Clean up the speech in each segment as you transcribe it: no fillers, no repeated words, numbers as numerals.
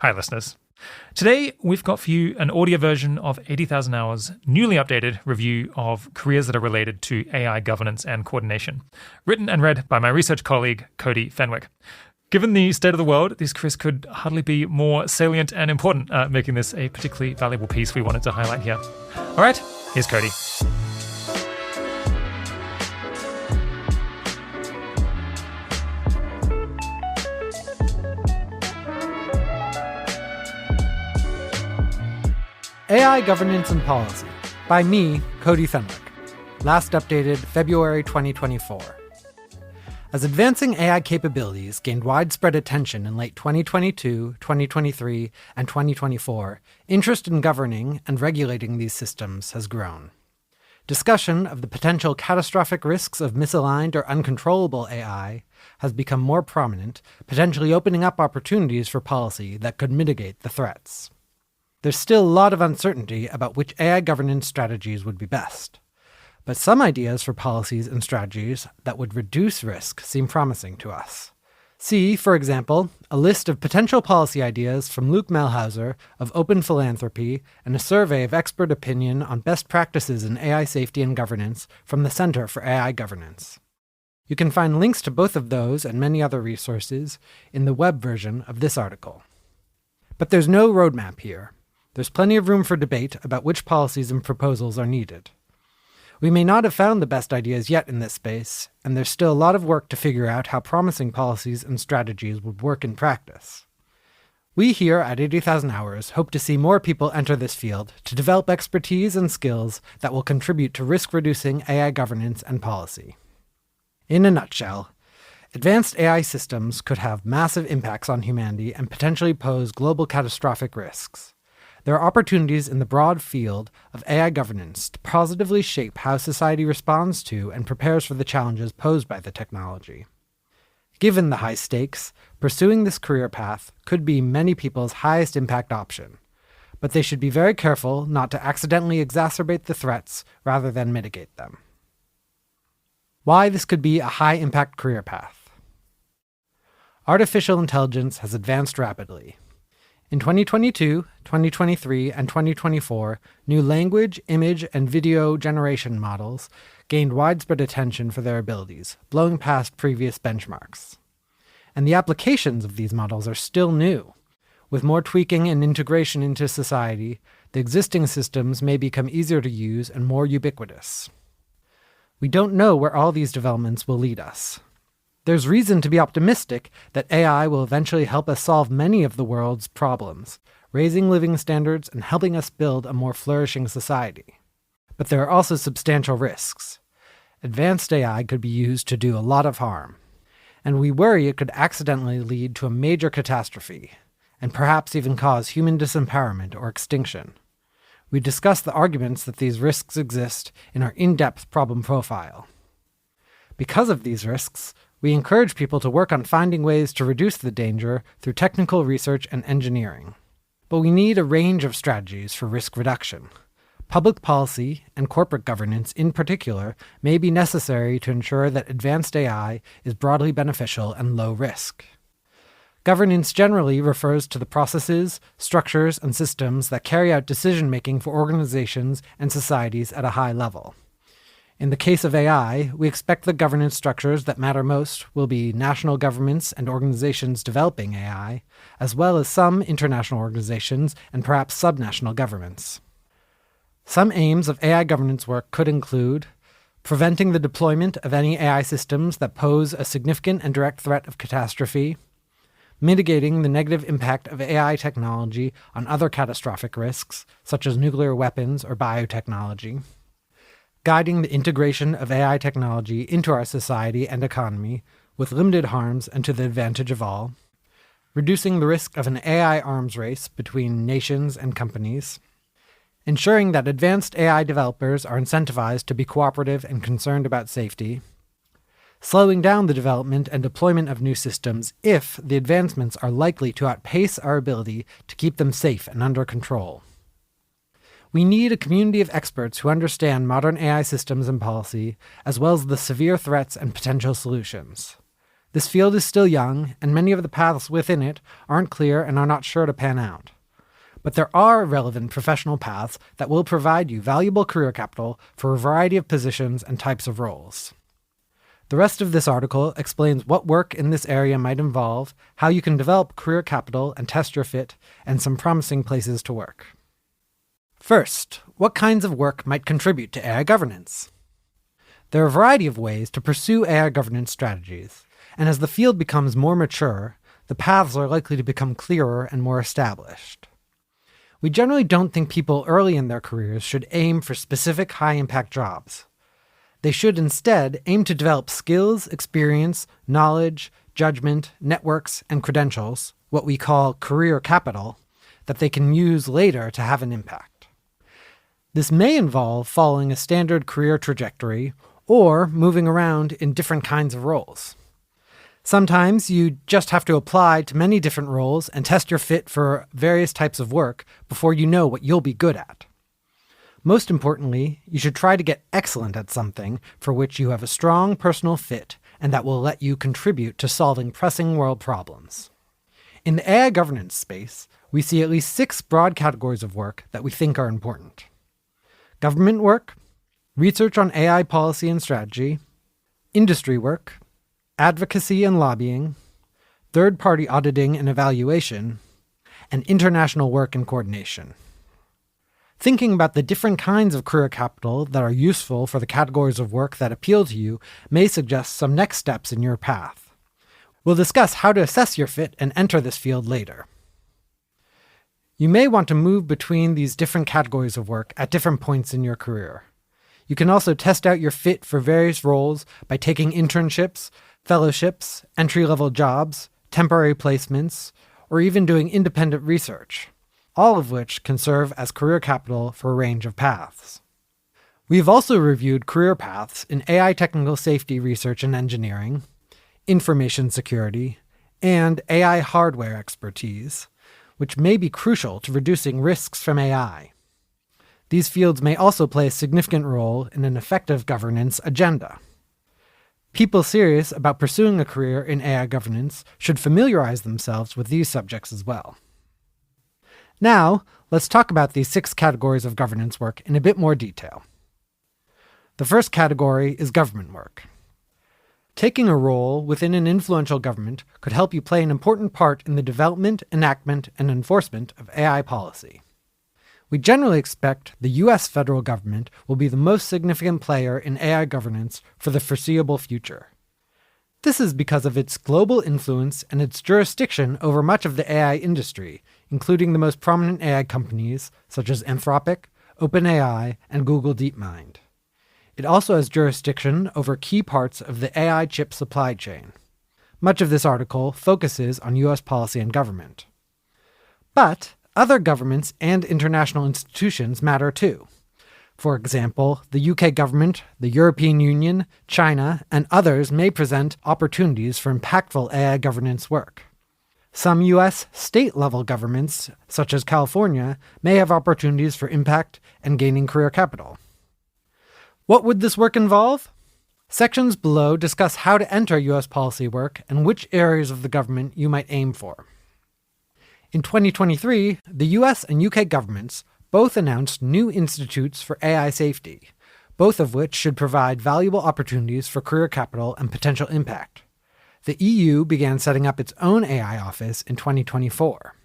Hi, listeners. Today, we've got for you an audio version of 80,000 Hours' newly updated review of careers that are related to AI governance and coordination, written and read by my research colleague, Cody Fenwick. Given the state of the world, these careers could hardly be more salient and important, making this a particularly valuable piece we wanted to highlight here. All right, here's Cody. AI Governance and Policy, by me, Cody Fenwick. Last updated February 2024. As advancing AI capabilities gained widespread attention in late 2022, 2023, and 2024, interest in governing and regulating these systems has grown. Discussion of the potential catastrophic risks of misaligned or uncontrollable AI has become more prominent, potentially opening up opportunities for policy that could mitigate the threats. There's still a lot of uncertainty about which AI governance strategies would be best, but some ideas for policies and strategies that would reduce risk seem promising to us. See, for example, a list of potential policy ideas from Luke Melhauser of Open Philanthropy and a survey of expert opinion on best practices in AI safety and governance from the Center for AI Governance. You can find links to both of those and many other resources in the web version of this article. But there's no roadmap here. There's plenty of room for debate about which policies and proposals are needed. We may not have found the best ideas yet in this space, and there's still a lot of work to figure out how promising policies and strategies would work in practice. We here at 80,000 Hours hope to see more people enter this field to develop expertise and skills that will contribute to risk-reducing AI governance and policy. In a nutshell, advanced AI systems could have massive impacts on humanity and potentially pose global catastrophic risks. There are opportunities in the broad field of AI governance to positively shape how society responds to and prepares for the challenges posed by the technology. Given the high stakes, pursuing this career path could be many people's highest impact option, but they should be very careful not to accidentally exacerbate the threats rather than mitigate them. Why this could be a high-impact career path. Artificial intelligence has advanced rapidly. In 2022, 2023, and 2024, new language, image, and video generation models gained widespread attention for their abilities, blowing past previous benchmarks. And the applications of these models are still new. With more tweaking and integration into society, the existing systems may become easier to use and more ubiquitous. We don't know where all these developments will lead us. There's reason to be optimistic that AI will eventually help us solve many of the world's problems, raising living standards and helping us build a more flourishing society. But there are also substantial risks. Advanced AI could be used to do a lot of harm, and we worry it could accidentally lead to a major catastrophe, and perhaps even cause human disempowerment or extinction. We discuss the arguments that these risks exist in our in-depth problem profile. Because of these risks, we encourage people to work on finding ways to reduce the danger through technical research and engineering. But we need a range of strategies for risk reduction. Public policy, and corporate governance in particular, may be necessary to ensure that advanced AI is broadly beneficial and low risk. Governance generally refers to the processes, structures, and systems that carry out decision-making for organizations and societies at a high level. In the case of AI, we expect the governance structures that matter most will be national governments and organizations developing AI, as well as some international organizations and perhaps subnational governments. Some aims of AI governance work could include preventing the deployment of any AI systems that pose a significant and direct threat of catastrophe, mitigating the negative impact of AI technology on other catastrophic risks, such as nuclear weapons or biotechnology, guiding the integration of AI technology into our society and economy with limited harms and to the advantage of all, reducing the risk of an AI arms race between nations and companies, ensuring that advanced AI developers are incentivized to be cooperative and concerned about safety, slowing down the development and deployment of new systems if the advancements are likely to outpace our ability to keep them safe and under control. We need a community of experts who understand modern AI systems and policy, as well as the severe threats and potential solutions. This field is still young, and many of the paths within it aren't clear and are not sure to pan out. But there are relevant professional paths that will provide you valuable career capital for a variety of positions and types of roles. The rest of this article explains what work in this area might involve, how you can develop career capital and test your fit, and some promising places to work. First, what kinds of work might contribute to AI governance? There are a variety of ways to pursue AI governance strategies, and as the field becomes more mature, the paths are likely to become clearer and more established. We generally don't think people early in their careers should aim for specific high-impact jobs. They should instead aim to develop skills, experience, knowledge, judgment, networks, and credentials, what we call career capital, that they can use later to have an impact. This may involve following a standard career trajectory or moving around in different kinds of roles. Sometimes you just have to apply to many different roles and test your fit for various types of work before you know what you'll be good at. Most importantly, you should try to get excellent at something for which you have a strong personal fit and that will let you contribute to solving pressing world problems. In the AI governance space, we see at least 6 broad categories of work that we think are important. Government work, research on AI policy and strategy, industry work, advocacy and lobbying, third-party auditing and evaluation, and international work and coordination. Thinking about the different kinds of career capital that are useful for the categories of work that appeal to you may suggest some next steps in your path. We'll discuss how to assess your fit and enter this field later. You may want to move between these different categories of work at different points in your career. You can also test out your fit for various roles by taking internships, fellowships, entry-level jobs, temporary placements, or even doing independent research, all of which can serve as career capital for a range of paths. We've also reviewed career paths in AI technical safety research and engineering, information security, and AI hardware expertise, which may be crucial to reducing risks from AI. These fields may also play a significant role in an effective governance agenda. People serious about pursuing a career in AI governance should familiarize themselves with these subjects as well. Now, let's talk about these 6 categories of governance work in a bit more detail. The first category is government work. Taking a role within an influential government could help you play an important part in the development, enactment, and enforcement of AI policy. We generally expect the U.S. federal government will be the most significant player in AI governance for the foreseeable future. This is because of its global influence and its jurisdiction over much of the AI industry, including the most prominent AI companies such as Anthropic, OpenAI, and Google DeepMind. It also has jurisdiction over key parts of the AI chip supply chain. Much of this article focuses on U.S. policy and government. But other governments and international institutions matter too. For example, the UK government, the European Union, China, and others may present opportunities for impactful AI governance work. Some U.S. state-level governments, such as California, may have opportunities for impact and gaining career capital. What would this work involve? Sections below discuss how to enter U.S. policy work and which areas of the government you might aim for. In 2023, the US and UK governments both announced new institutes for AI safety, both of which should provide valuable opportunities for career capital and potential impact. The EU began setting up its own AI office in 2024.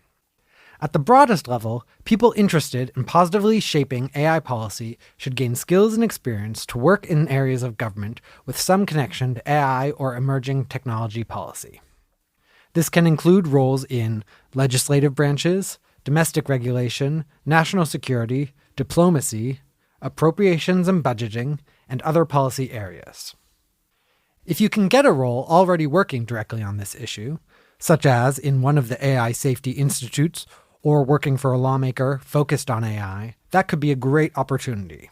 At the broadest level, people interested in positively shaping AI policy should gain skills and experience to work in areas of government with some connection to AI or emerging technology policy. This can include roles in legislative branches, domestic regulation, national security, diplomacy, appropriations and budgeting, and other policy areas. If you can get a role already working directly on this issue, such as in one of the AI safety institutes or working for a lawmaker focused on AI, that could be a great opportunity.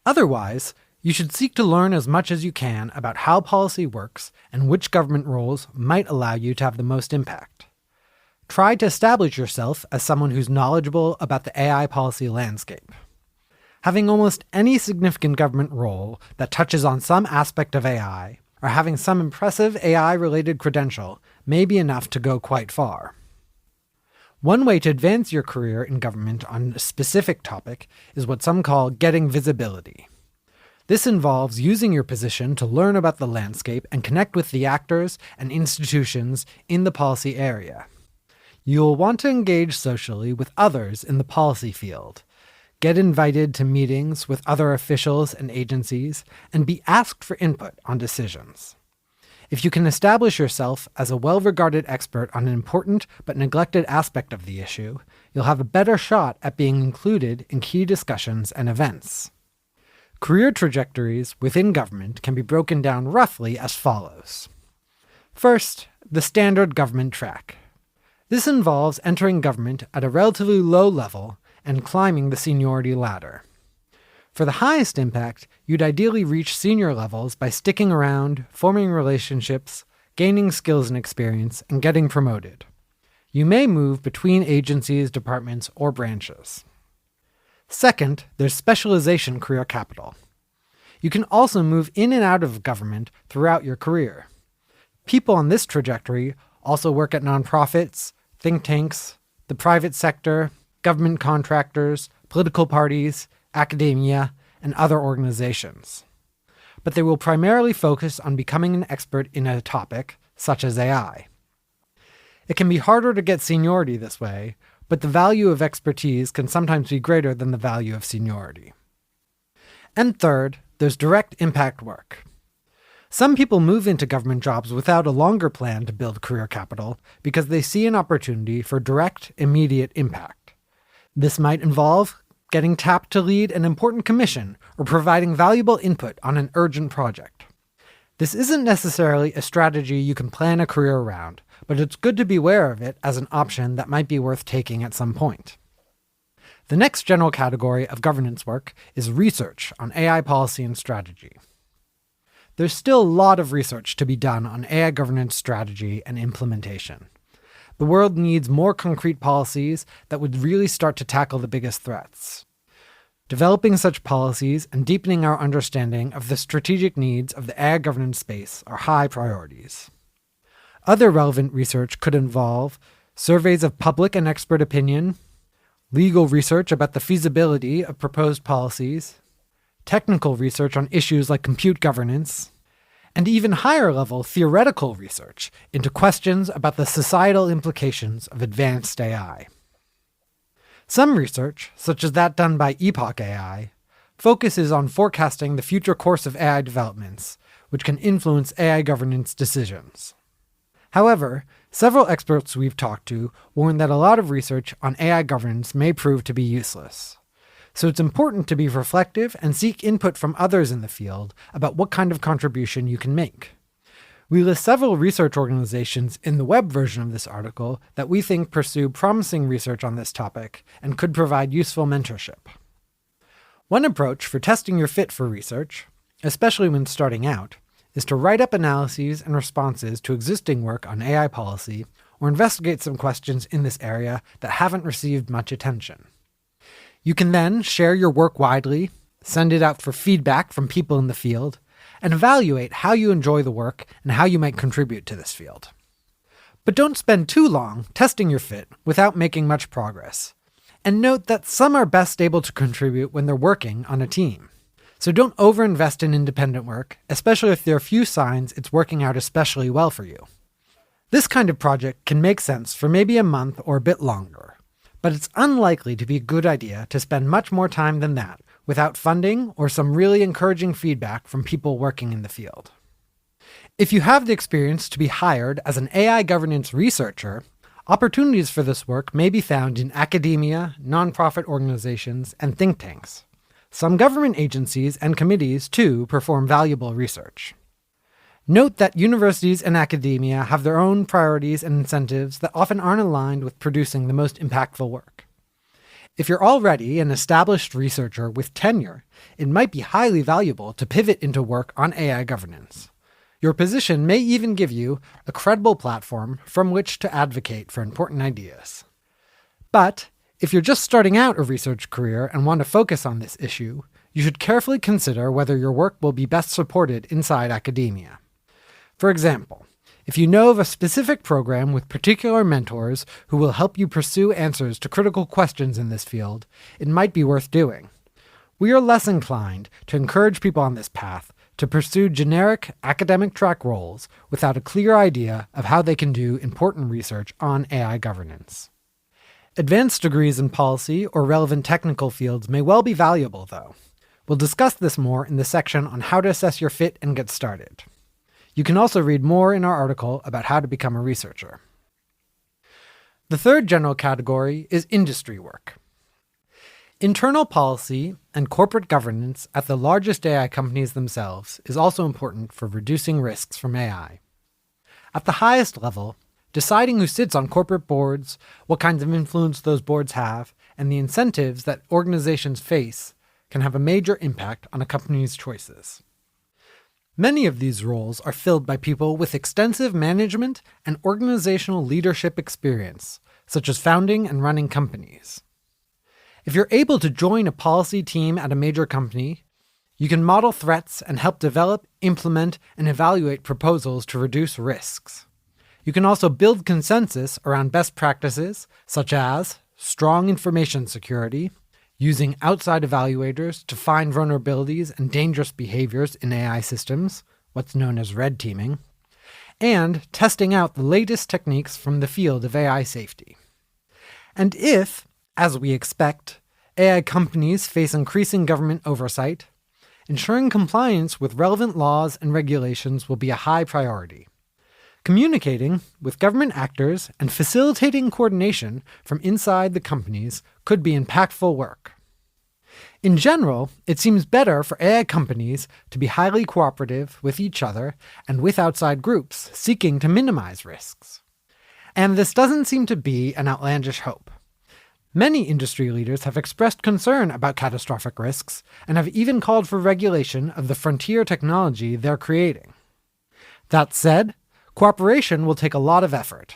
Otherwise, you should seek to learn as much as you can about how policy works and which government roles might allow you to have the most impact. Try to establish yourself as someone who's knowledgeable about the AI policy landscape. Having almost any significant government role that touches on some aspect of AI, or having some impressive AI-related credential may be enough to go quite far. One way to advance your career in government on a specific topic is what some call getting visibility. This involves using your position to learn about the landscape and connect with the actors and institutions in the policy area. You'll want to engage socially with others in the policy field, get invited to meetings with other officials and agencies, and be asked for input on decisions. If you can establish yourself as a well-regarded expert on an important but neglected aspect of the issue, you'll have a better shot at being included in key discussions and events. Career trajectories within government can be broken down roughly as follows. First, the standard government track. This involves entering government at a relatively low level and climbing the seniority ladder. For the highest impact, you'd ideally reach senior levels by sticking around, forming relationships, gaining skills and experience, and getting promoted. You may move between agencies, departments, or branches. Second, there's specialization career capital. You can also move in and out of government throughout your career. People on this trajectory also work at nonprofits, think tanks, the private sector, government contractors, political parties, academia, and other organizations. But they will primarily focus on becoming an expert in a topic, such as AI. It can be harder to get seniority this way, but the value of expertise can sometimes be greater than the value of seniority. And third, there's direct impact work. Some people move into government jobs without a longer plan to build career capital because they see an opportunity for direct, immediate impact. This might involve getting tapped to lead an important commission or providing valuable input on an urgent project. This isn't necessarily a strategy you can plan a career around, but it's good to be aware of it as an option that might be worth taking at some point. The next general category of governance work is research on AI policy and strategy. There's still a lot of research to be done on AI governance strategy and implementation. The world needs more concrete policies that would really start to tackle the biggest threats. Developing such policies and deepening our understanding of the strategic needs of the AI governance space are high priorities. Other relevant research could involve surveys of public and expert opinion, legal research about the feasibility of proposed policies, technical research on issues like compute governance, and even higher-level theoretical research into questions about the societal implications of advanced AI. Some research, such as that done by Epoch AI, focuses on forecasting the future course of AI developments, which can influence AI governance decisions. However, several experts we've talked to warn that a lot of research on AI governance may prove to be useless. So it's important to be reflective and seek input from others in the field about what kind of contribution you can make. We list several research organizations in the web version of this article that we think pursue promising research on this topic and could provide useful mentorship. One approach for testing your fit for research, especially when starting out, is to write up analyses and responses to existing work on AI policy or investigate some questions in this area that haven't received much attention. You can then share your work widely, send it out for feedback from people in the field, and evaluate how you enjoy the work and how you might contribute to this field. But don't spend too long testing your fit without making much progress. And note that some are best able to contribute when they're working on a team. So don't overinvest in independent work, especially if there are few signs it's working out especially well for you. This kind of project can make sense for maybe a month or a bit longer. But it's unlikely to be a good idea to spend much more time than that without funding or some really encouraging feedback from people working in the field. If you have the experience to be hired as an AI governance researcher, opportunities for this work may be found in academia, nonprofit organizations, and think tanks. Some government agencies and committees, too, perform valuable research. Note that universities and academia have their own priorities and incentives that often aren't aligned with producing the most impactful work. If you're already an established researcher with tenure, it might be highly valuable to pivot into work on AI governance. Your position may even give you a credible platform from which to advocate for important ideas. But if you're just starting out a research career and want to focus on this issue, you should carefully consider whether your work will be best supported inside academia. For example, if you know of a specific program with particular mentors who will help you pursue answers to critical questions in this field, it might be worth doing. We are less inclined to encourage people on this path to pursue generic academic track roles without a clear idea of how they can do important research on AI governance. Advanced degrees in policy or relevant technical fields may well be valuable, though. We'll discuss this more in the section on how to assess your fit and get started. You can also read more in our article about how to become a researcher. The third general category is industry work. Internal policy and corporate governance at the largest AI companies themselves is also important for reducing risks from AI. At the highest level, deciding who sits on corporate boards, what kinds of influence those boards have, and the incentives that organizations face can have a major impact on a company's choices. Many of these roles are filled by people with extensive management and organizational leadership experience, such as founding and running companies. If you're able to join a policy team at a major company, you can model threats and help develop, implement, and evaluate proposals to reduce risks. You can also build consensus around best practices, such as strong information security, using outside evaluators to find vulnerabilities and dangerous behaviors in AI systems, what's known as red teaming, and testing out the latest techniques from the field of AI safety. And if, as we expect, AI companies face increasing government oversight, ensuring compliance with relevant laws and regulations will be a high priority. Communicating with government actors and facilitating coordination from inside the companies could be impactful work. In general, it seems better for AI companies to be highly cooperative with each other and with outside groups seeking to minimize risks. And this doesn't seem to be an outlandish hope. Many industry leaders have expressed concern about catastrophic risks and have even called for regulation of the frontier technology they're creating. That said, cooperation will take a lot of effort.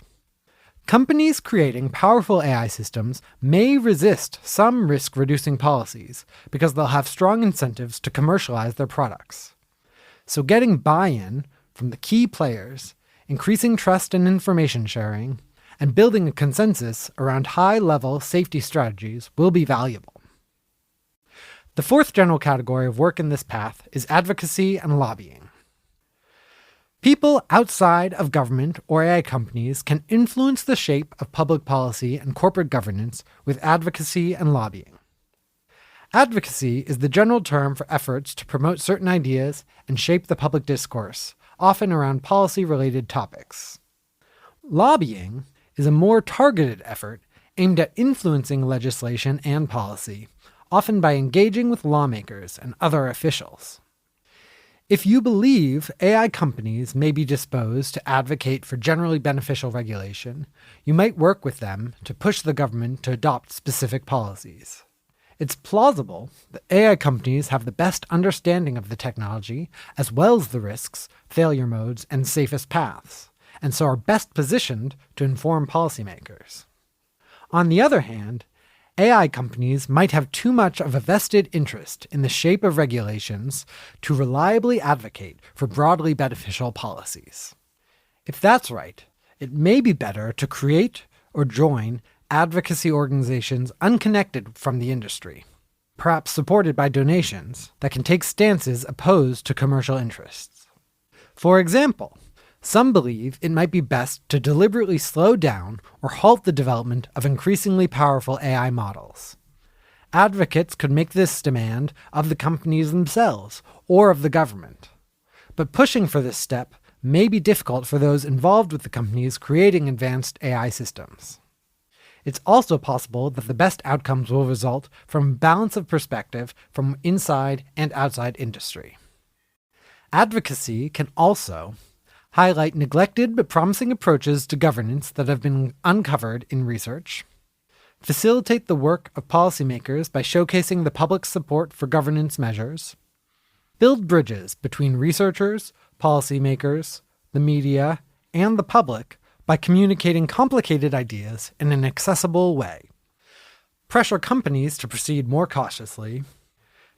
Companies creating powerful AI systems may resist some risk-reducing policies because they'll have strong incentives to commercialize their products. So getting buy-in from the key players, increasing trust and information sharing, and building a consensus around high-level safety strategies will be valuable. The fourth general category of work in this path is advocacy and lobbying. People outside of government or AI companies can influence the shape of public policy and corporate governance with advocacy and lobbying. Advocacy is the general term for efforts to promote certain ideas and shape the public discourse, often around policy-related topics. Lobbying is a more targeted effort aimed at influencing legislation and policy, often by engaging with lawmakers and other officials. If you believe AI companies may be disposed to advocate for generally beneficial regulation, you might work with them to push the government to adopt specific policies. It's plausible that AI companies have the best understanding of the technology, as well as the risks, failure modes, and safest paths, and so are best positioned to inform policymakers. On the other hand, AI companies might have too much of a vested interest in the shape of regulations to reliably advocate for broadly beneficial policies. If that's right, it may be better to create or join advocacy organizations unconnected from the industry, perhaps supported by donations, that can take stances opposed to commercial interests. For example, some believe it might be best to deliberately slow down or halt the development of increasingly powerful AI models. Advocates could make this demand of the companies themselves or of the government. But pushing for this step may be difficult for those involved with the companies creating advanced AI systems. It's also possible that the best outcomes will result from a balance of perspective from inside and outside industry. Advocacy can also highlight neglected but promising approaches to governance that have been uncovered in research, facilitate the work of policymakers by showcasing the public's support for governance measures, build bridges between researchers, policymakers, the media, and the public by communicating complicated ideas in an accessible way, pressure companies to proceed more cautiously,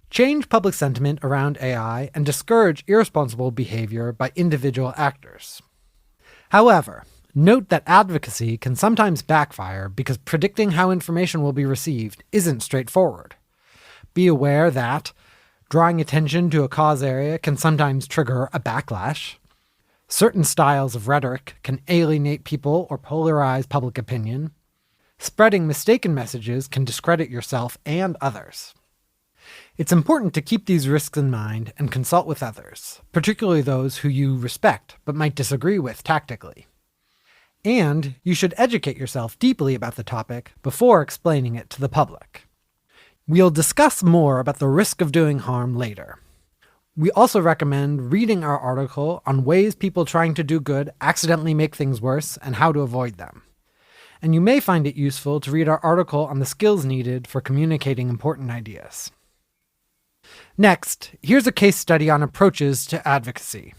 change public sentiment around AI, and discourage irresponsible behavior by individual actors. However, note that advocacy can sometimes backfire because predicting how information will be received isn't straightforward. Be aware that drawing attention to a cause area can sometimes trigger a backlash. Certain styles of rhetoric can alienate people or polarize public opinion. Spreading mistaken messages can discredit yourself and others. It's important to keep these risks in mind and consult with others, particularly those who you respect but might disagree with tactically. And you should educate yourself deeply about the topic before explaining it to the public. We'll discuss more about the risk of doing harm later. We also recommend reading our article on ways people trying to do good accidentally make things worse and how to avoid them. And you may find it useful to read our article on the skills needed for communicating important ideas. Next, here's a case study on approaches to advocacy.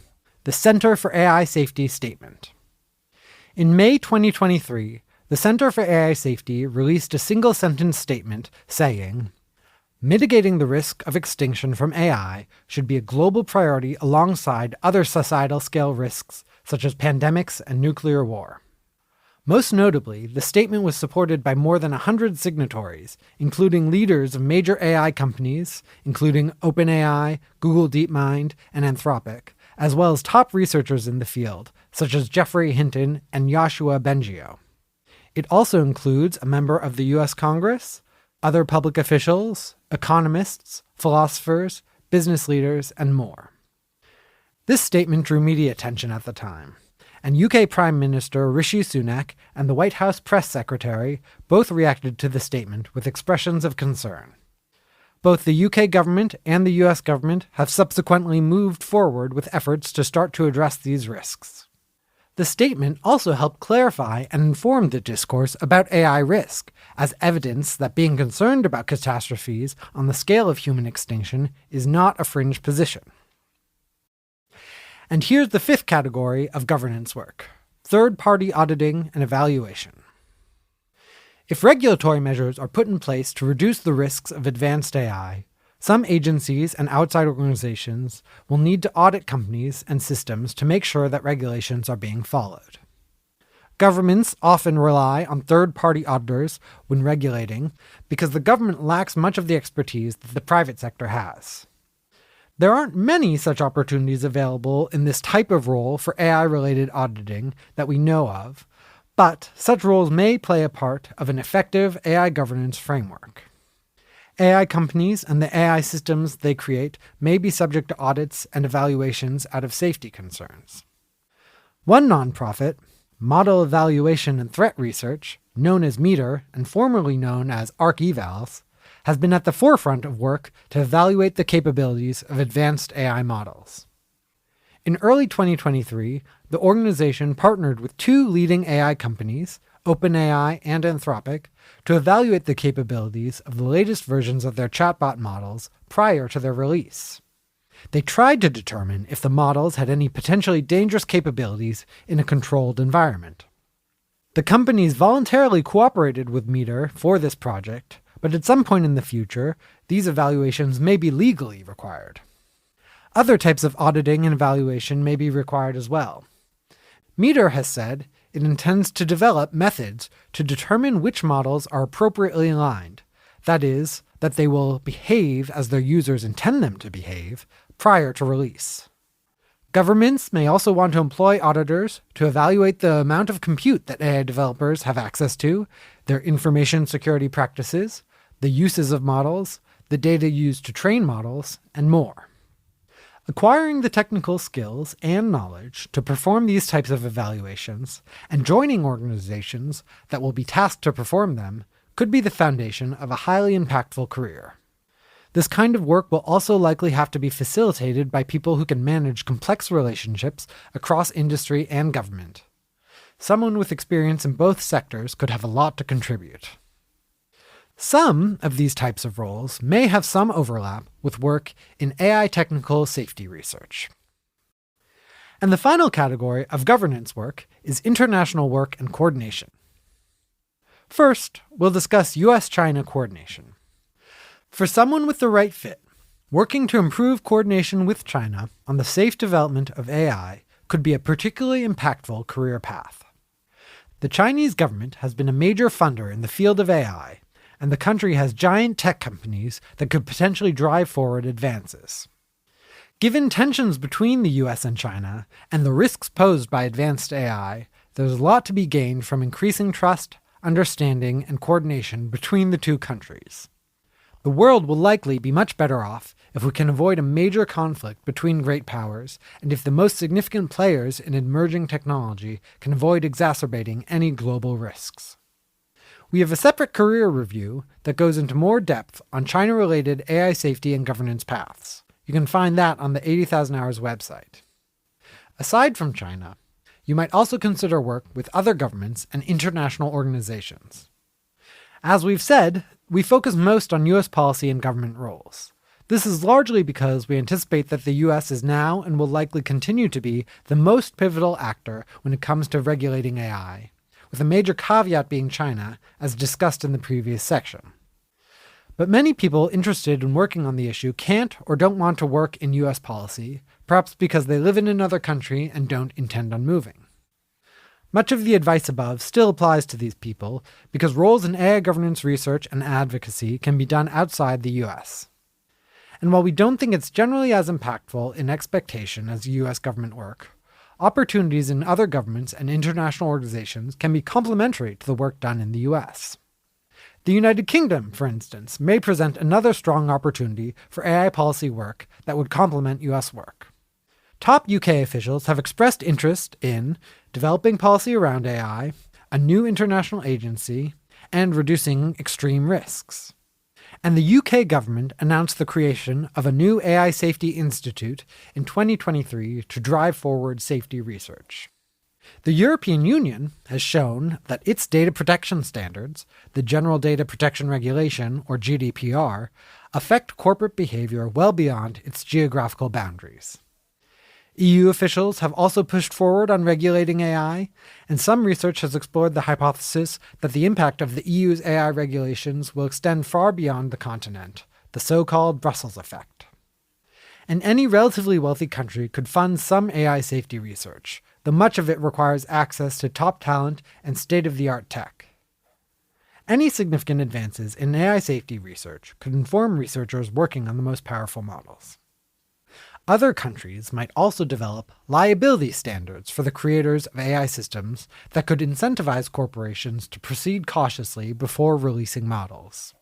The Center for AI Safety Statement. In May 2023, the Center for AI Safety released a single-sentence statement saying, "Mitigating the risk of extinction from AI should be a global priority alongside other societal-scale risks such as pandemics and nuclear war." Most notably, the statement was supported by more than 100 signatories, including leaders of major AI companies, including OpenAI, Google DeepMind, and Anthropic, as well as top researchers in the field, such as Jeffrey Hinton and Yoshua Bengio. It also includes a member of the US Congress, other public officials, economists, philosophers, business leaders, and more. This statement drew media attention at the time, and UK Prime Minister Rishi Sunak and the White House press secretary both reacted to the statement with expressions of concern. Both the UK government and the US government have subsequently moved forward with efforts to start to address these risks. The statement also helped clarify and inform the discourse about AI risk, as evidence that being concerned about catastrophes on the scale of human extinction is not a fringe position. And here's the fifth category of governance work: third-party auditing and evaluation. If regulatory measures are put in place to reduce the risks of advanced AI, some agencies and outside organizations will need to audit companies and systems to make sure that regulations are being followed. Governments often rely on third-party auditors when regulating because the government lacks much of the expertise that the private sector has. There aren't many such opportunities available in this type of role for AI-related auditing that we know of, but such roles may play a part of an effective AI governance framework. AI companies and the AI systems they create may be subject to audits and evaluations out of safety concerns. One nonprofit, Model Evaluation and Threat Research, known as METER and formerly known as ArcEvals, has been at the forefront of work to evaluate the capabilities of advanced AI models. In early 2023, the organization partnered with two leading AI companies, OpenAI and Anthropic, to evaluate the capabilities of the latest versions of their chatbot models prior to their release. They tried to determine if the models had any potentially dangerous capabilities in a controlled environment. The companies voluntarily cooperated with METER for this project, but at some point in the future, these evaluations may be legally required. Other types of auditing and evaluation may be required as well. METER has said it intends to develop methods to determine which models are appropriately aligned, that is, that they will behave as their users intend them to behave, prior to release. Governments may also want to employ auditors to evaluate the amount of compute that AI developers have access to, their information security practices, the uses of models, the data used to train models, and more. Acquiring the technical skills and knowledge to perform these types of evaluations and joining organizations that will be tasked to perform them could be the foundation of a highly impactful career. This kind of work will also likely have to be facilitated by people who can manage complex relationships across industry and government. Someone with experience in both sectors could have a lot to contribute. Some of these types of roles may have some overlap with work in AI technical safety research. And the final category of governance work is international work and coordination. First, we'll discuss US-China coordination. For someone with the right fit, Working to improve coordination with China on the safe development of AI could be a particularly impactful career path. The Chinese government has been a major funder in the field of AI, and the country has giant tech companies that could potentially drive forward advances. Given tensions between the US and China, and the risks posed by advanced AI, there's a lot to be gained from increasing trust, understanding, and coordination between the two countries. The world will likely be much better off if we can avoid a major conflict between great powers, and if the most significant players in emerging technology can avoid exacerbating any global risks. We have a separate career review that goes into more depth on China-related AI safety and governance paths. You can find that on the 80,000 Hours website. Aside from China, you might also consider work with other governments and international organizations. As we've said, we focus most on US policy and government roles. This is largely because we anticipate that the US is now and will likely continue to be the most pivotal actor when it comes to regulating AI, with a major caveat being China, as discussed in the previous section. But many people interested in working on the issue can't or don't want to work in US policy, perhaps because they live in another country and don't intend on moving. Much of the advice above still applies to these people because roles in AI governance research and advocacy can be done outside the US. And while we don't think it's generally as impactful in expectation as US government work, opportunities in other governments and international organizations can be complementary to the work done in the US. The United Kingdom, for instance, may present another strong opportunity for AI policy work that would complement US work. Top UK officials have expressed interest in developing policy around AI, a new international agency, and reducing extreme risks. And the UK government announced the creation of a new AI Safety Institute in 2023 to drive forward safety research. The European Union has shown that its data protection standards, the General Data Protection Regulation, or GDPR, affect corporate behavior well beyond its geographical boundaries. EU officials have also pushed forward on regulating AI, and some research has explored the hypothesis that the impact of the EU's AI regulations will extend far beyond the continent, the so-called Brussels effect. And any relatively wealthy country could fund some AI safety research, though much of it requires access to top talent and state-of-the-art tech. Any significant advances in AI safety research could inform researchers working on the most powerful models. Other countries might also develop liability standards for the creators of AI systems that could incentivize corporations to proceed cautiously before releasing models.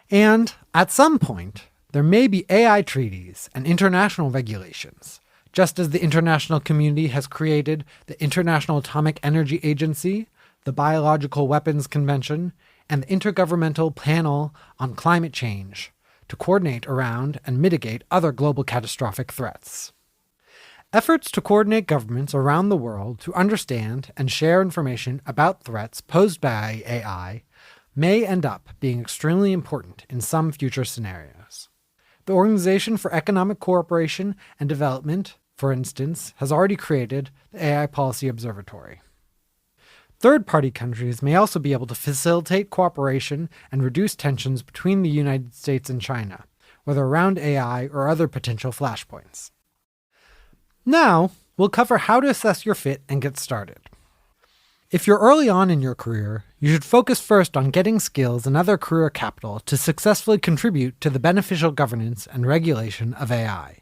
And, at some point, there may be AI treaties and international regulations, just as the international community has created the International Atomic Energy Agency, the Biological Weapons Convention, and the Intergovernmental Panel on Climate Change, to coordinate around and mitigate other global catastrophic threats. Efforts to coordinate governments around the world to understand and share information about threats posed by AI may end up being extremely important in some future scenarios. The Organization for Economic Cooperation and Development, for instance, has already created the AI Policy Observatory. Third-party countries may also be able to facilitate cooperation and reduce tensions between the United States and China, whether around AI or other potential flashpoints. Now, we'll cover how to assess your fit and get started. If you're early on in your career, you should focus first on getting skills and other career capital to successfully contribute to the beneficial governance and regulation of AI.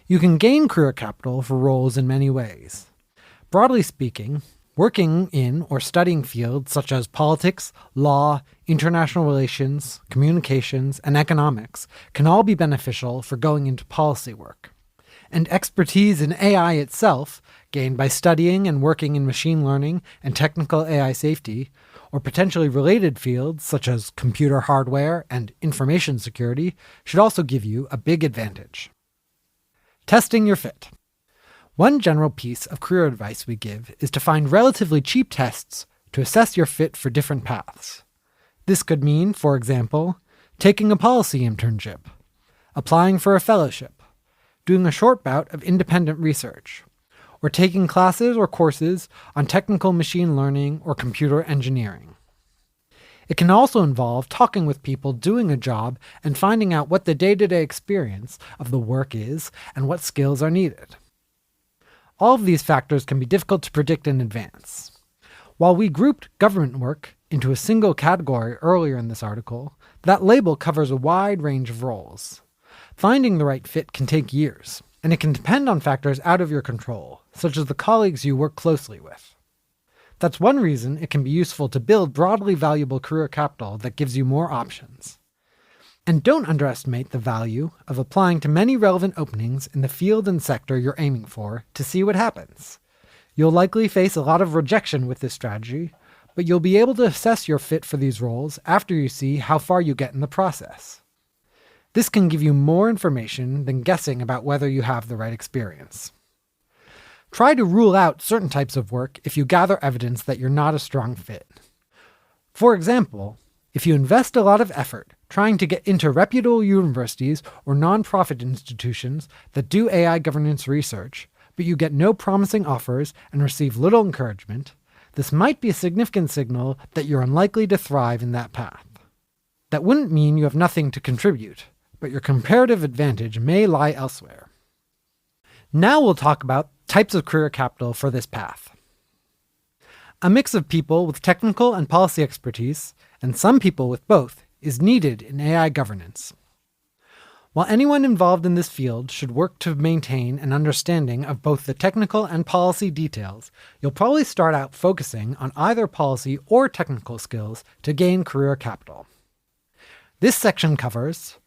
You can gain career capital for roles in many ways. Broadly speaking, working in or studying fields such as politics, law, international relations, communications, and economics can all be beneficial for going into policy work. And expertise in AI itself, gained by studying and working in machine learning and technical AI safety, or potentially related fields such as computer hardware and information security, should also give you a big advantage. Testing your fit. One general piece of career advice we give is to find relatively cheap tests to assess your fit for different paths. This could mean, for example, taking a policy internship, applying for a fellowship, doing a short bout of independent research, or taking classes or courses on technical machine learning or computer engineering. It can also involve talking with people doing a job and finding out what the day-to-day experience of the work is and what skills are needed. All of these factors can be difficult to predict in advance. While we grouped government work into a single category earlier in this article, that label covers a wide range of roles. Finding the right fit can take years, and it can depend on factors out of your control, such as the colleagues you work closely with. That's one reason it can be useful to build broadly valuable career capital that gives you more options. And don't underestimate the value of applying to many relevant openings in the field and sector you're aiming for to see what happens. You'll likely face a lot of rejection with this strategy, but you'll be able to assess your fit for these roles after you see how far you get in the process. This can give you more information than guessing about whether you have the right experience. Try to rule out certain types of work if you gather evidence that you're not a strong fit. For example, if you invest a lot of effort trying to get into reputable universities or nonprofit institutions that do AI governance research, but you get no promising offers and receive little encouragement, this might be a significant signal that you're unlikely to thrive in that path. That wouldn't mean you have nothing to contribute, but your comparative advantage may lie elsewhere. Now we'll talk about types of career capital for this path. A mix of people with technical and policy expertise, and some people with both, is needed in AI governance. While anyone involved in this field should work to maintain an understanding of both the technical and policy details, you'll probably start out focusing on either policy or technical skills to gain career capital. This section covers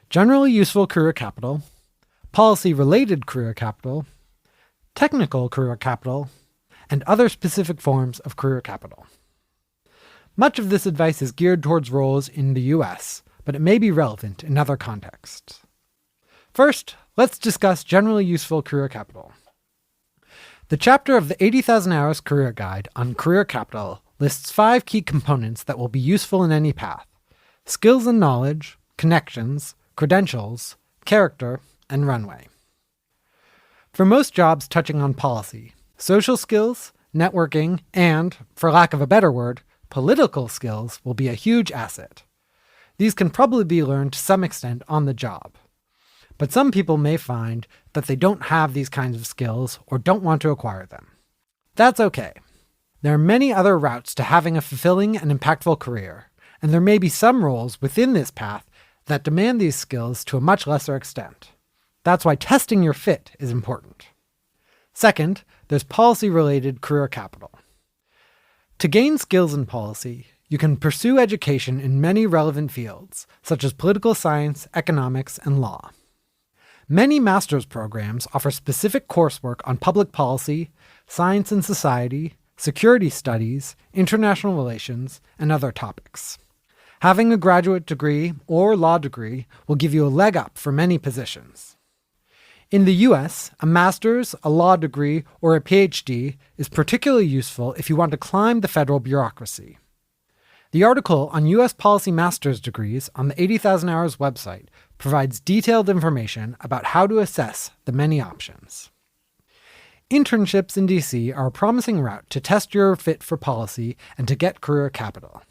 generally useful career capital, policy-related career capital, technical career capital, and other specific forms of career capital. Much of this advice is geared towards roles in the US, but it may be relevant in other contexts. First, let's discuss generally useful career capital. The chapter of the 80,000 Hours Career Guide on career capital lists 5 key components that will be useful in any path: skills and knowledge, connections, credentials, character, and runway. For most jobs touching on policy, social skills, networking, and, for lack of a better word, political skills will be a huge asset. These can probably be learned to some extent on the job. But some people may find that they don't have these kinds of skills or don't want to acquire them. That's okay. There are many other routes to having a fulfilling and impactful career, and there may be some roles within this path that demand these skills to a much lesser extent. That's why testing your fit is important. Second, there's policy-related career capital. To gain skills in policy, you can pursue education in many relevant fields, such as political science, economics, and law. Many master's programs offer specific coursework on public policy, science and society, security studies, international relations, and other topics. Having a graduate degree or law degree will give you a leg up for many positions. In the US, a master's, a law degree, or a PhD is particularly useful if you want to climb the federal bureaucracy. The article on US policy master's degrees on the 80,000 Hours website provides detailed information about how to assess the many options. Internships in DC are a promising route to test your fit for policy and to get career capital.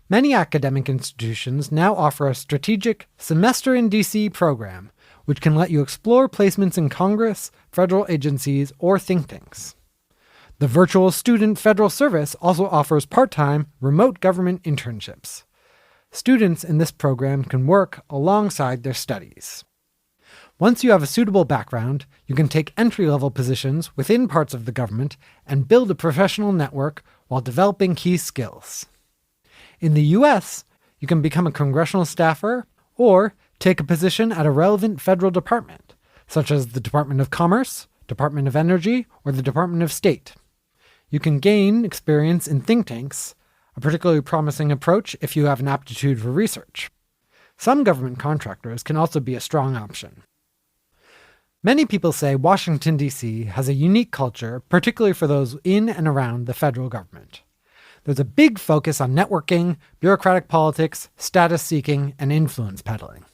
Many academic institutions now offer a strategic Semester in DC program, which can let you explore placements in Congress, federal agencies, or think tanks. The Virtual Student Federal Service also offers part-time, remote government internships. Students in this program can work alongside their studies. Once you have a suitable background, you can take entry-level positions within parts of the government and build a professional network while developing key skills. In the US, you can become a congressional staffer or take a position at a relevant federal department, such as the Department of Commerce, Department of Energy, or the Department of State. You can gain experience in think tanks, a particularly promising approach if you have an aptitude for research. Some government contractors can also be a strong option. Many people say Washington, D.C. has a unique culture, particularly for those in and around the federal government. There's a big focus on networking, bureaucratic politics, status seeking, and influence peddling.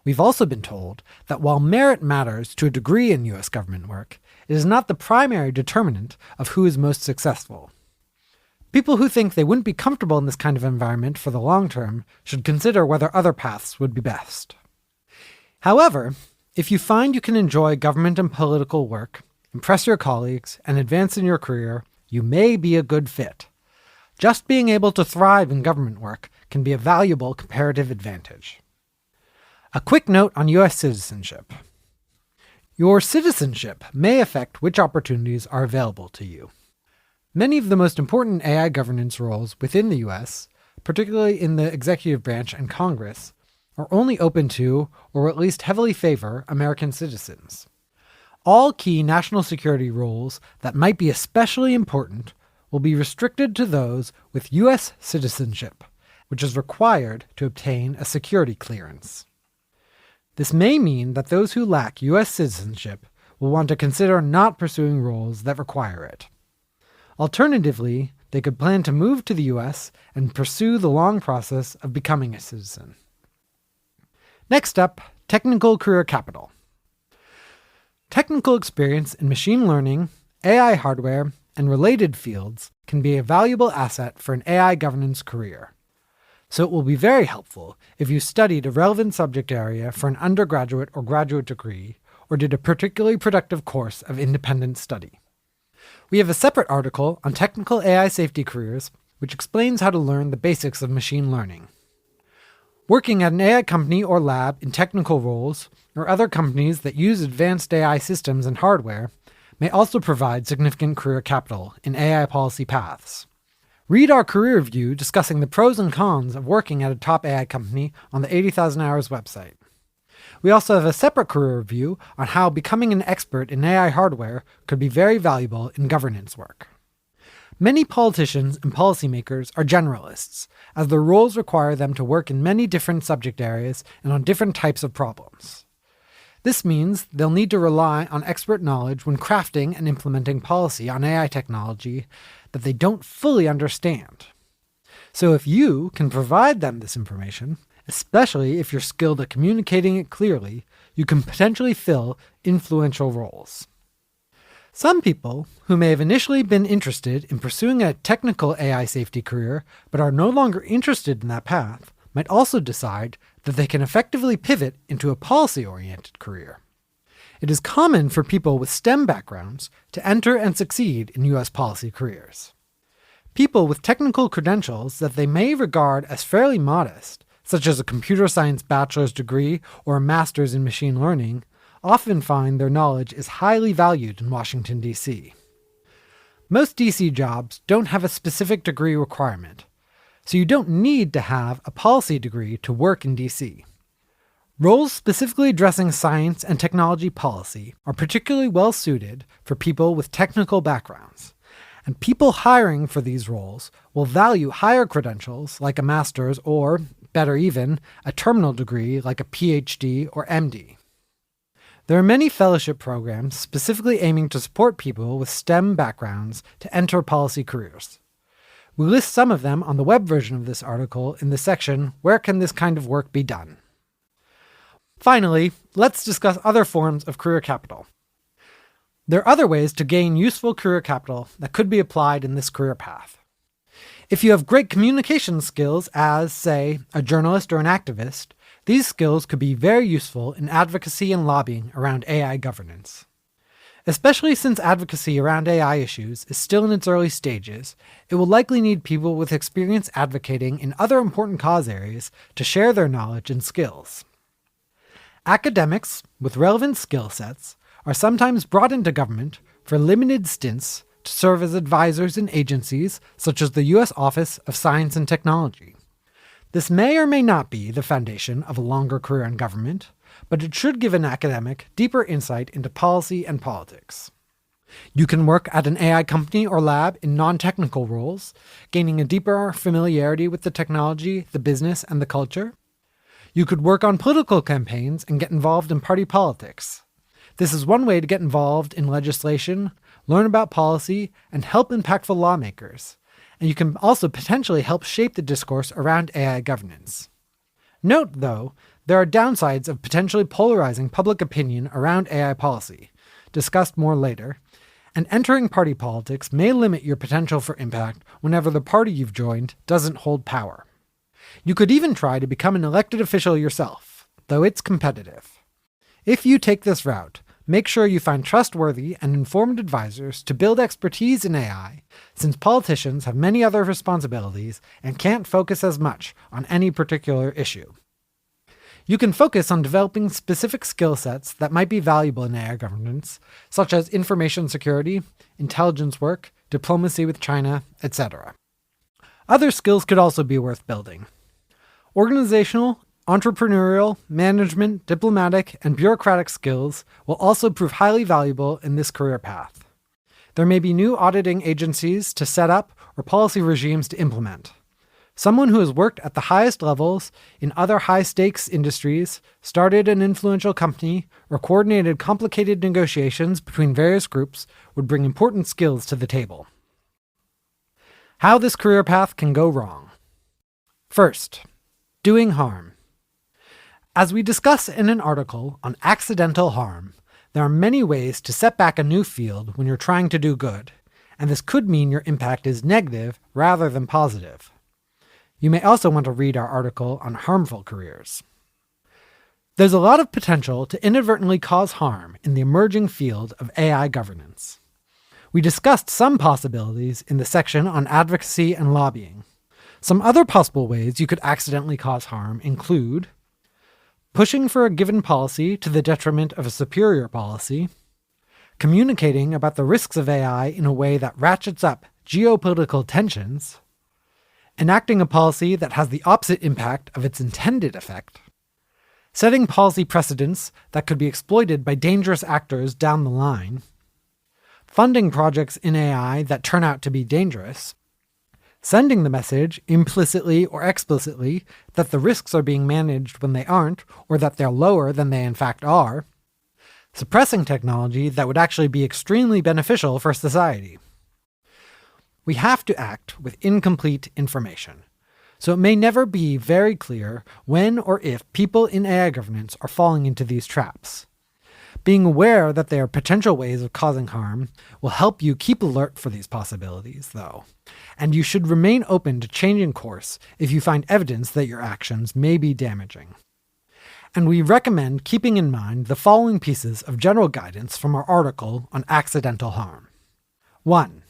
We've also been told that while merit matters to a degree in U.S. government work, it is not the primary determinant of who is most successful. People who think they wouldn't be comfortable in this kind of environment for the long term should consider whether other paths would be best. However, if you find you can enjoy government and political work, impress your colleagues, and advance in your career, you may be a good fit. Just being able to thrive in government work can be a valuable comparative advantage. A quick note on U.S. citizenship. Your citizenship may affect which opportunities are available to you. Many of the most important AI governance roles within the U.S., particularly in the executive branch and Congress, are only open to, or at least heavily favor, American citizens. All key national security roles that might be especially important will be restricted to those with U.S. citizenship, which is required to obtain a security clearance. This may mean that those who lack U.S. citizenship will want to consider not pursuing roles that require it. Alternatively, they could plan to move to the U.S. and pursue the long process of becoming a citizen. Next up, technical career capital. Technical experience in machine learning, AI hardware, and related fields can be a valuable asset for an AI governance career. So it will be very helpful if you studied a relevant subject area for an undergraduate or graduate degree, or did a particularly productive course of independent study. We have a separate article on technical AI safety careers, which explains how to learn the basics of machine learning. Working at an AI company or lab in technical roles, or other companies that use advanced AI systems and hardware, may also provide significant career capital in AI policy paths. Read our career review discussing the pros and cons of working at a top AI company on the 80,000 Hours website. We also have a separate career review on how becoming an expert in AI hardware could be very valuable in governance work. Many politicians and policymakers are generalists, as their roles require them to work in many different subject areas and on different types of problems. This means they'll need to rely on expert knowledge when crafting and implementing policy on AI technology that they don't fully understand. So if you can provide them this information, especially if you're skilled at communicating it clearly, you can potentially fill influential roles. Some people who may have initially been interested in pursuing a technical AI safety career but are no longer interested in that path might also decide that they can effectively pivot into a policy-oriented career. It is common for people with STEM backgrounds to enter and succeed in U.S. policy careers. People with technical credentials that they may regard as fairly modest, such as a computer science bachelor's degree or a master's in machine learning, often find their knowledge is highly valued in Washington, D.C. Most D.C. jobs don't have a specific degree requirement, so you don't need to have a policy degree to work in D.C. Roles specifically addressing science and technology policy are particularly well suited for people with technical backgrounds, and people hiring for these roles will value higher credentials like a master's or, better even, a terminal degree like a PhD or MD. There are many fellowship programs specifically aiming to support people with STEM backgrounds to enter policy careers. We list some of them on the web version of this article in the section Where Can This Kind of Work Be Done? Finally, let's discuss other forms of career capital. There are other ways to gain useful career capital that could be applied in this career path. If you have great communication skills as, say, a journalist or an activist, these skills could be very useful in advocacy and lobbying around AI governance. Especially since advocacy around AI issues is still in its early stages, it will likely need people with experience advocating in other important cause areas to share their knowledge and skills. Academics with relevant skill sets are sometimes brought into government for limited stints to serve as advisors in agencies such as the U.S. Office of Science and Technology. This may or may not be the foundation of a longer career in government, but it should give an academic deeper insight into policy and politics. You can work at an AI company or lab in non-technical roles, gaining a deeper familiarity with the technology, the business, and the culture. You could work on political campaigns and get involved in party politics. This is one way to get involved in legislation, learn about policy, and help impactful lawmakers. And you can also potentially help shape the discourse around AI governance. Note, though, there are downsides of potentially polarizing public opinion around AI policy, discussed more later, and entering party politics may limit your potential for impact whenever the party you've joined doesn't hold power. You could even try to become an elected official yourself, though it's competitive. If you take this route, make sure you find trustworthy and informed advisors to build expertise in AI, since politicians have many other responsibilities and can't focus as much on any particular issue. You can focus on developing specific skill sets that might be valuable in AI governance, such as information security, intelligence work, diplomacy with China, etc. Other skills could also be worth building. Organizational, entrepreneurial, management, diplomatic, and bureaucratic skills will also prove highly valuable in this career path. There may be new auditing agencies to set up or policy regimes to implement. Someone who has worked at the highest levels in other high-stakes industries, started an influential company, or coordinated complicated negotiations between various groups would bring important skills to the table. How this career path can go wrong. First, doing harm. As we discuss in an article on accidental harm, there are many ways to set back a new field when you're trying to do good, and this could mean your impact is negative rather than positive. You may also want to read our article on harmful careers. There's a lot of potential to inadvertently cause harm in the emerging field of AI governance. We discussed some possibilities in the section on advocacy and lobbying. Some other possible ways you could accidentally cause harm include pushing for a given policy to the detriment of a superior policy, communicating about the risks of AI in a way that ratchets up geopolitical tensions, enacting a policy that has the opposite impact of its intended effect, setting policy precedents that could be exploited by dangerous actors down the line, funding projects in AI that turn out to be dangerous, sending the message, implicitly or explicitly, that the risks are being managed when they aren't, or that they're lower than they in fact are, suppressing technology that would actually be extremely beneficial for society. We have to act with incomplete information, so it may never be very clear when or if people in AI governance are falling into these traps. Being aware that they are potential ways of causing harm will help you keep alert for these possibilities, though, and you should remain open to changing course if you find evidence that your actions may be damaging. And we recommend keeping in mind the following pieces of general guidance from our article on accidental harm. 1.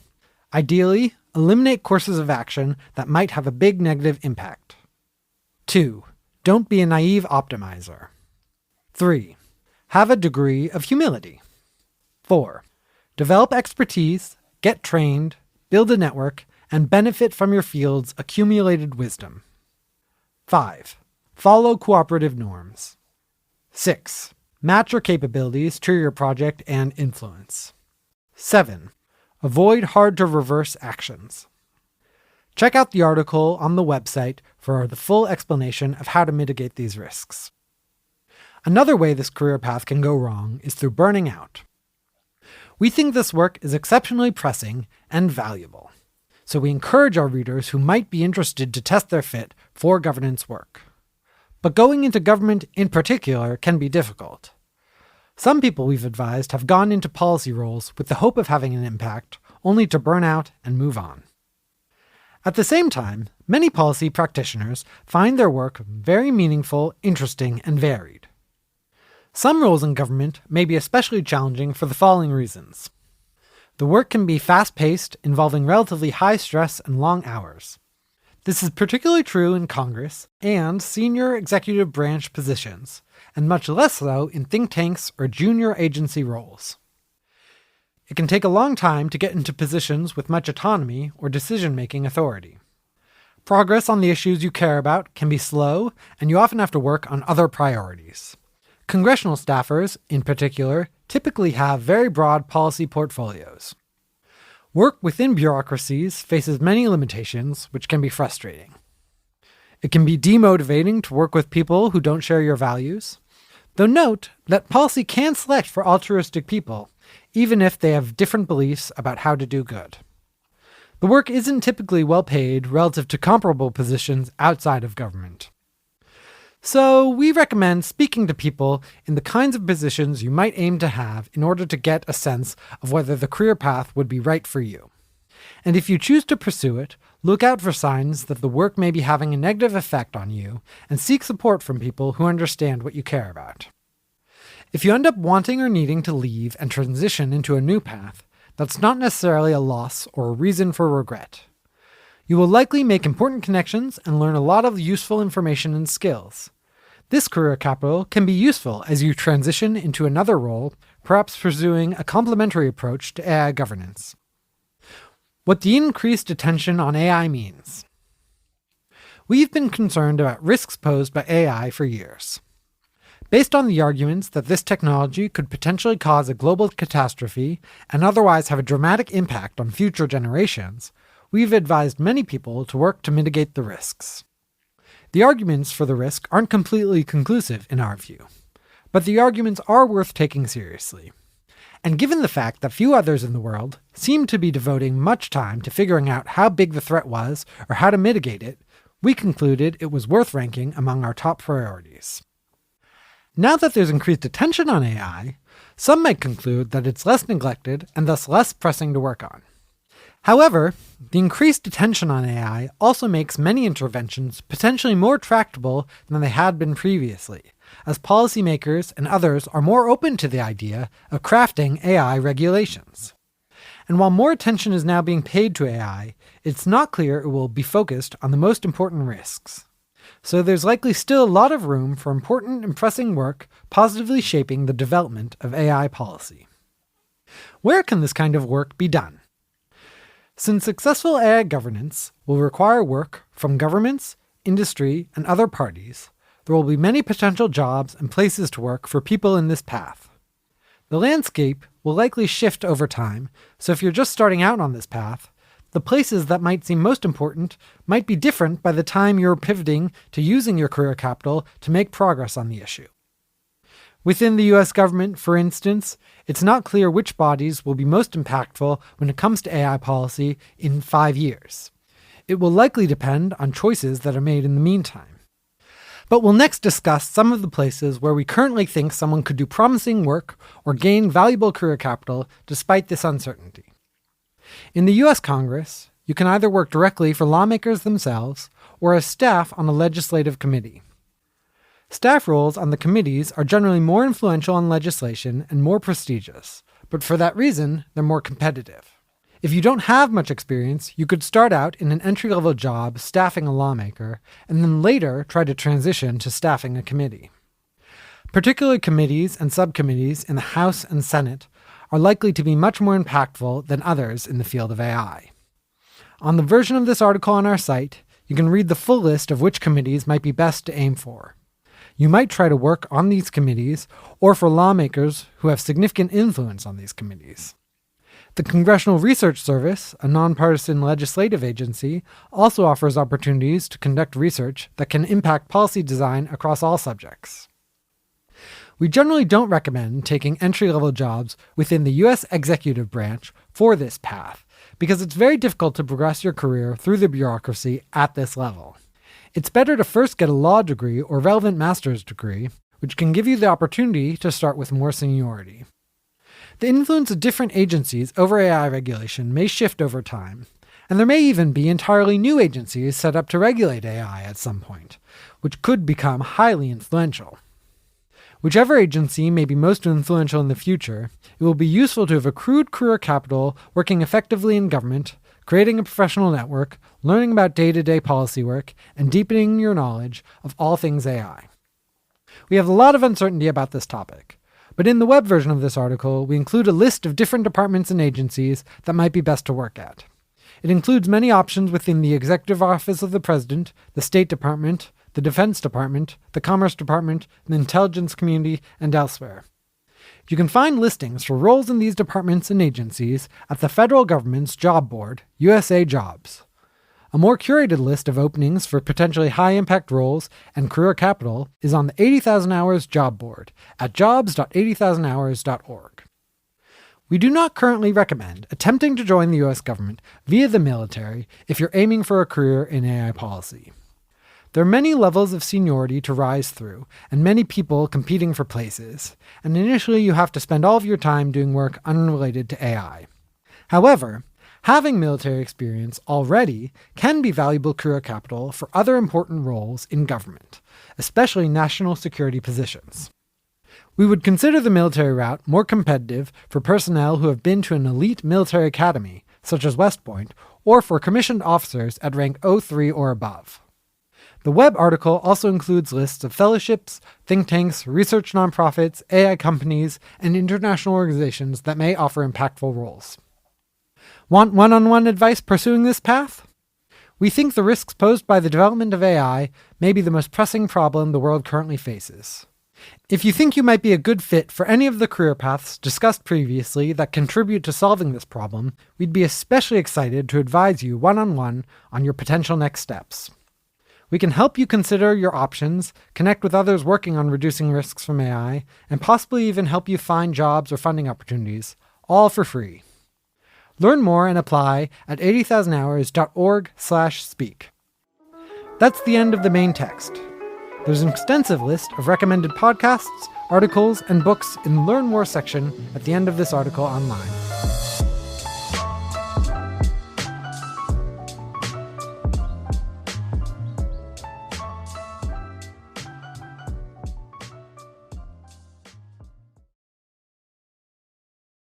Ideally, eliminate courses of action that might have a big negative impact. 2. Don't be a naive optimizer. 3. Have a degree of humility. 4. Develop expertise, get trained, build a network, and benefit from your field's accumulated wisdom. 5. Follow cooperative norms. 6. Match your capabilities to your project and influence. 7. Avoid hard-to-reverse actions. Check out the article on the website for the full explanation of how to mitigate these risks. Another way this career path can go wrong is through burning out. We think this work is exceptionally pressing and valuable, so we encourage our readers who might be interested to test their fit for governance work. But going into government in particular can be difficult. Some people we've advised have gone into policy roles with the hope of having an impact, only to burn out and move on. At the same time, many policy practitioners find their work very meaningful, interesting, and varied. Some roles in government may be especially challenging for the following reasons. The work can be fast-paced, involving relatively high stress and long hours. This is particularly true in Congress and senior executive branch positions, and much less so in think tanks or junior agency roles. It can take a long time to get into positions with much autonomy or decision-making authority. Progress on the issues you care about can be slow, and you often have to work on other priorities. Congressional staffers, in particular, typically have very broad policy portfolios. Work within bureaucracies faces many limitations, which can be frustrating. It can be demotivating to work with people who don't share your values, though note that policy can select for altruistic people, even if they have different beliefs about how to do good. The work isn't typically well paid relative to comparable positions outside of government. So we recommend speaking to people in the kinds of positions you might aim to have in order to get a sense of whether the career path would be right for you. And if you choose to pursue it, look out for signs that the work may be having a negative effect on you, and seek support from people who understand what you care about. If you end up wanting or needing to leave and transition into a new path, that's not necessarily a loss or a reason for regret. You will likely make important connections and learn a lot of useful information and skills. This career capital can be useful as you transition into another role, perhaps pursuing a complementary approach to AI governance. What the increased attention on AI means. We've been concerned about risks posed by AI for years. Based on the arguments that this technology could potentially cause a global catastrophe and otherwise have a dramatic impact on future generations, we've advised many people to work to mitigate the risks. The arguments for the risk aren't completely conclusive in our view, but the arguments are worth taking seriously. And given the fact that few others in the world seem to be devoting much time to figuring out how big the threat was or how to mitigate it, we concluded it was worth ranking among our top priorities. Now that there's increased attention on AI, some might conclude that it's less neglected and thus less pressing to work on. However, the increased attention on AI also makes many interventions potentially more tractable than they had been previously, as policymakers and others are more open to the idea of crafting AI regulations. And while more attention is now being paid to AI, it's not clear it will be focused on the most important risks. So there's likely still a lot of room for important and pressing work positively shaping the development of AI policy. Where can this kind of work be done? Since successful AI governance will require work from governments, industry, and other parties, there will be many potential jobs and places to work for people in this path. The landscape will likely shift over time, so if you're just starting out on this path, the places that might seem most important might be different by the time you're pivoting to using your career capital to make progress on the issue. Within the US government, for instance, it's not clear which bodies will be most impactful when it comes to AI policy in 5 years. It will likely depend on choices that are made in the meantime. But we'll next discuss some of the places where we currently think someone could do promising work or gain valuable career capital despite this uncertainty. In the US Congress, you can either work directly for lawmakers themselves or as staff on a legislative committee. Staff roles on the committees are generally more influential on legislation and more prestigious, but for that reason, they're more competitive. If you don't have much experience, you could start out in an entry-level job staffing a lawmaker, and then later try to transition to staffing a committee. Particular committees and subcommittees in the House and Senate are likely to be much more impactful than others in the field of AI. On the version of this article on our site, you can read the full list of which committees might be best to aim for. You might try to work on these committees or for lawmakers who have significant influence on these committees. The Congressional Research Service, a nonpartisan legislative agency, also offers opportunities to conduct research that can impact policy design across all subjects. We generally don't recommend taking entry-level jobs within the U.S. executive branch for this path, because it's very difficult to progress your career through the bureaucracy at this level. It's better to first get a law degree or relevant master's degree, which can give you the opportunity to start with more seniority. The influence of different agencies over AI regulation may shift over time, and there may even be entirely new agencies set up to regulate AI at some point, which could become highly influential. Whichever agency may be most influential in the future, it will be useful to have accrued career capital working effectively in government, creating a professional network, learning about day-to-day policy work, and deepening your knowledge of all things AI. We have a lot of uncertainty about this topic, but in the web version of this article, we include a list of different departments and agencies that might be best to work at. It includes many options within the Executive Office of the President, the State Department, the Defense Department, the Commerce Department, the Intelligence Community, and elsewhere. You can find listings for roles in these departments and agencies at the federal government's job board, USA Jobs. A more curated list of openings for potentially high-impact roles and career capital is on the 80,000 Hours job board at jobs.80,000hours.org. We do not currently recommend attempting to join the U.S. government via the military if you're aiming for a career in AI policy. There are many levels of seniority to rise through, and many people competing for places, and initially you have to spend all of your time doing work unrelated to AI. However, having military experience already can be valuable career capital for other important roles in government, especially national security positions. We would consider the military route more competitive for personnel who have been to an elite military academy, such as West Point, or for commissioned officers at rank 03 or above. The web article also includes lists of fellowships, think tanks, research nonprofits, AI companies, and international organizations that may offer impactful roles. Want one-on-one advice pursuing this path? We think the risks posed by the development of AI may be the most pressing problem the world currently faces. If you think you might be a good fit for any of the career paths discussed previously that contribute to solving this problem, we'd be especially excited to advise you one-on-one on your potential next steps. We can help you consider your options, connect with others working on reducing risks from AI, and possibly even help you find jobs or funding opportunities, all for free. Learn more and apply at 80000hours.org/speak. That's the end of the main text. There's an extensive list of recommended podcasts, articles, and books in the Learn More section at the end of this article online.